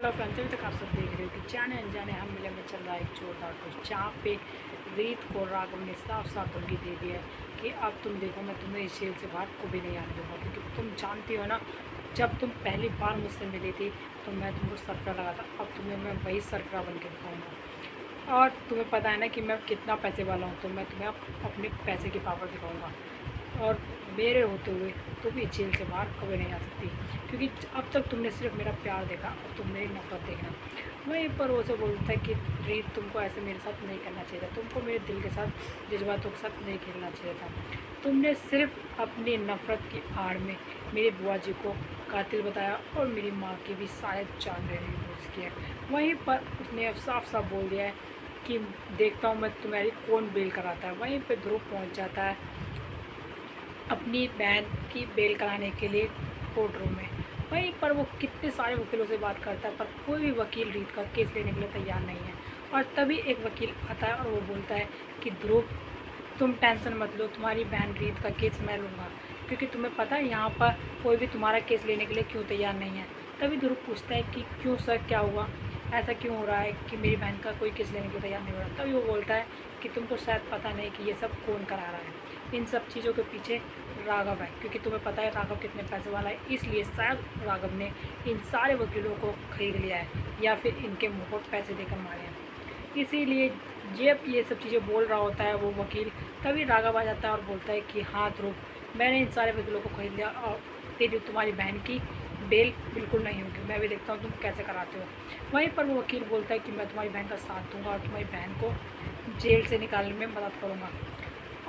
Hello friends, अभी तक आप सब देख रहे हो कि जाने अनजाने हम मिले में चल रहा है एक जोरदार कुछ, जहाँ पे रीत को राघव ने साफ साफ धमकी दे दी है कि अब तुम देखो, मैं तुम्हें इस जेल से बाहर को भी नहीं आने दूंगा। क्योंकि तुम जानती हो ना, जब तुम पहली बार मुझसे मिली थी तो मैं तुमको सरफरा लगा था, अब तुम्हें मैं वही सरफरा बन के दिखाऊँगा। और तुम्हें पता है ना कि मैं कितना पैसे वाला हूँ, तो मैं तुम्हें अपने पैसे की पावर दिखाऊँगा। और मेरे होते हुए तुम भी जेल से बाहर कभी नहीं आ सकती, क्योंकि अब तक तुमने सिर्फ मेरा प्यार देखा, अब तुम मेरी नफरत देखना। वहीं पर वो से बोलता है कि रीत, तुमको ऐसे मेरे साथ नहीं करना चाहिए था, तुमको मेरे दिल के साथ, जज्बातों के साथ नहीं खेलना चाहिए था। तुमने सिर्फ अपनी नफरत की आड़ में मेरी बुआ जी को कातिल बताया और मेरी माँ की भी शायद जान लेने की कोशिश की है। वहीं पर उसने अब साफ साफ बोल दिया है कि देखता हूँ मैं तुम्हारी कौन बेल कराता है। वहीं पर ध्रुव पहुँच जाता है अपनी बहन की बेल कराने के लिए कोर्ट रूम में। वहीं पर वो कितने सारे वकीलों से बात करता है, पर कोई भी वकील रीत का केस लेने के लिए तैयार नहीं है। और तभी एक वकील आता है और वो बोलता है कि ध्रुव, तुम टेंशन मत लो, तुम्हारी बहन रीत का केस मैं लूँगा। क्योंकि तुम्हें पता है यहाँ पर कोई भी तुम्हारा केस लेने के लिए क्यों तैयार नहीं है। तभी ध्रुव पूछता है कि क्यों सर, क्या हुआ, ऐसा क्यों हो रहा है कि मेरी बहन का कोई केस लेने के लिए तैयार नहीं हो रहा। तभी वो बोलता है कि तुमको शायद पता नहीं कि ये सब कौन करा रहा है। इन सब चीज़ों के पीछे राघव है, क्योंकि तुम्हें पता है राघव कितने पैसे वाला है, इसलिए शायद राघव ने इन सारे वकीलों को खरीद लिया है या फिर इनके मुँह पर पैसे देकर मारे हैं। इसीलिए जब ये सब चीज़ें बोल रहा होता है वो वकील, तभी राघव आ जाता है और बोलता है कि हाँ ध्रुव, मैंने इन सारे वकीलों को खरीद लिया और तेरी तुम्हारी बहन की बेल बिल्कुल नहीं होगी, मैं भी देखता हूँ तुम कैसे कराते हो। वहीं पर वो वकील बोलता है कि मैं तुम्हारी बहन का साथ दूंगा और तुम्हारी बहन को जेल से निकालने में मदद करूँगा।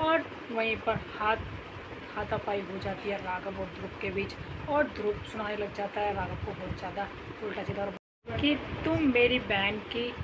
और वहीं पर हाथापाई हो जाती है राघव और ध्रुव के बीच, और ध्रुव सुनाने लग जाता है राघव को बहुत ज़्यादा उल्टा सीधा कि तुम मेरी बहन की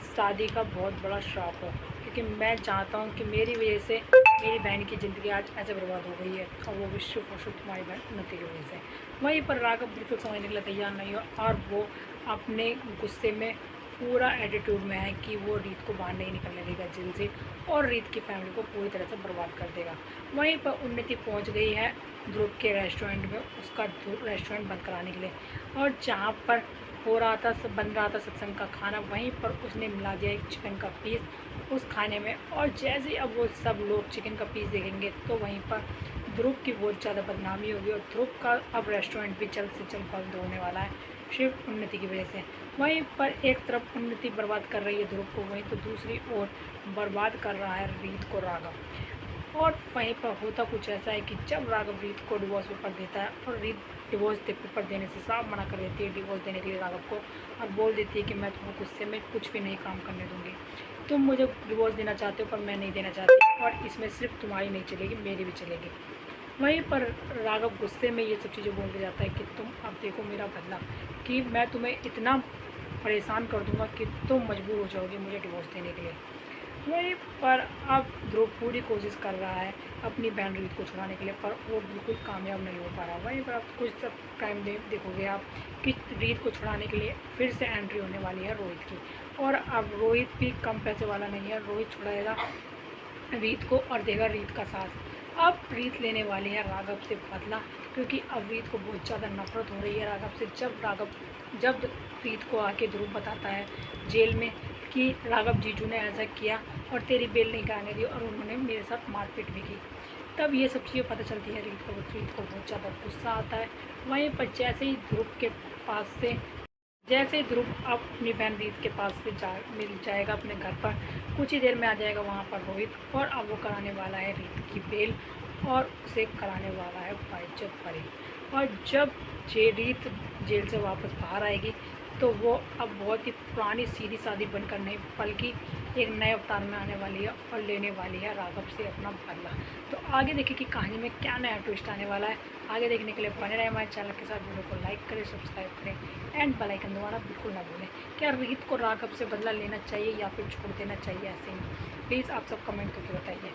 शादी का बहुत बड़ा श्राप हो, क्योंकि मैं चाहता हूँ कि मेरी वजह से मेरी बहन की ज़िंदगी आज ऐसे बर्बाद हो गई है, और वो भी सिर्फ और सिर्फ तुम्हारी बहन उन्नति की वजह से। वहीं पर राघव बिल्कुल समझने के लिए तैयार नहीं हो, और वो अपने गुस्से में पूरा एटीट्यूड में है कि वो रीत को बाहर नहीं निकलने देगा जेल से, और रीत की फैमिली को पूरी तरह से बर्बाद कर देगा। वहीं पर उन्नति पहुंच गई है ध्रुव के रेस्टोरेंट में, उसका रेस्टोरेंट बंद कराने के लिए। और जहां पर बन रहा था सत्संग का खाना, वहीं पर उसने मिला दिया एक चिकन का पीस उस खाने में। और जैसे ही अब वो सब लोग चिकन का पीस देखेंगे तो वहीं पर ध्रुव की बहुत ज़्यादा बदनामी होगी, और ध्रुव का अब रेस्टोरेंट भी जल्द से जल्द बंद होने वाला है सिर्फ उन्नति की वजह से। वहीं पर एक तरफ उन्नति बर्बाद कर रही है ध्रुव को, वहीं तो दूसरी ओर बर्बाद कर रहा है रीत को राघव। और वहीं पर होता कुछ ऐसा है कि जब राघव रीत को डिवोर्स पेपर देता है, और रीत डिवोर्स पेपर देने से साफ मना कर देती है डिवोर्स देने के लिए राघव को, और बोल देती है कि मैं तुमको गुस्से में कुछ भी नहीं काम करने दूँगी। तुम मुझे डिवोर्स देना चाहते हो पर मैं नहीं देना चाहती, और इसमें सिर्फ तुम्हारी नहीं चलेगी, मेरी भी चलेगी। वहीं पर राघव गुस्से में ये सब चीज़ें बोल के जाता है कि तुम अब देखो मेरा बदला, कि मैं तुम्हें इतना परेशान कर दूंगा कि तुम मजबूर हो जाओगे मुझे डिवोर्स देने के लिए। वहीं पर अब ध्रुव पूरी कोशिश कर रहा है अपनी बहन रीत को छुड़ाने के लिए, पर वो बिल्कुल कामयाब नहीं हो पा रहा। वहीं पर अब कुछ सब टाइम देखोगे आप कि रीत को छुड़ाने के लिए फिर से एंट्री होने वाली है रोहित की, और अब रोहित भी कम पैसे वाला नहीं है, रोहित छुड़ाएगा रीत को और देगा रीत का साथ। अब रीत लेने वाली है राघव से बदला, क्योंकि अब रीत को बहुत ज़्यादा नफरत हो रही है राघव से। जब रीत को आके ध्रुव बताता है जेल में कि राघव जीजू ने ऐसा किया और तेरी बेल नहीं कराने दी, और उन्होंने मेरे साथ मारपीट भी की, तब ये सब चीज़ें पता चलती है रीत को बहुत ज़्यादा गुस्सा आता है। वहीं पर जैसे ही ध्रुव अपनी बहन रीत के पास से मिल जाएगा अपने घर पर, कुछ ही देर में आ जाएगा वहाँ पर रोहित, और अब वो कराने वाला है रीत की बेल, और उसे कराने वाला है बाइज्जत बरी। और जब रीत जेल से वापस बाहर आएगी तो वो अब बहुत ही पुरानी सीधी सादी बनकर नहीं, बल्कि एक नए अवतार में आने वाली है और लेने वाली है राघव से अपना बदला। तो आगे देखिए कि कहानी में क्या नया ट्विस्ट आने वाला है। आगे देखने के लिए बने रहे हमारे चैनल के साथ, वीडियो को लाइक करें, सब्सक्राइब करें एंड बेल आइकन दबाना बिल्कुल ना भूलें। क्या रीत को राघव से बदला लेना चाहिए या फिर छोड़ देना चाहिए ऐसे ही? प्लीज़ आप सब कमेंट करके बताइए।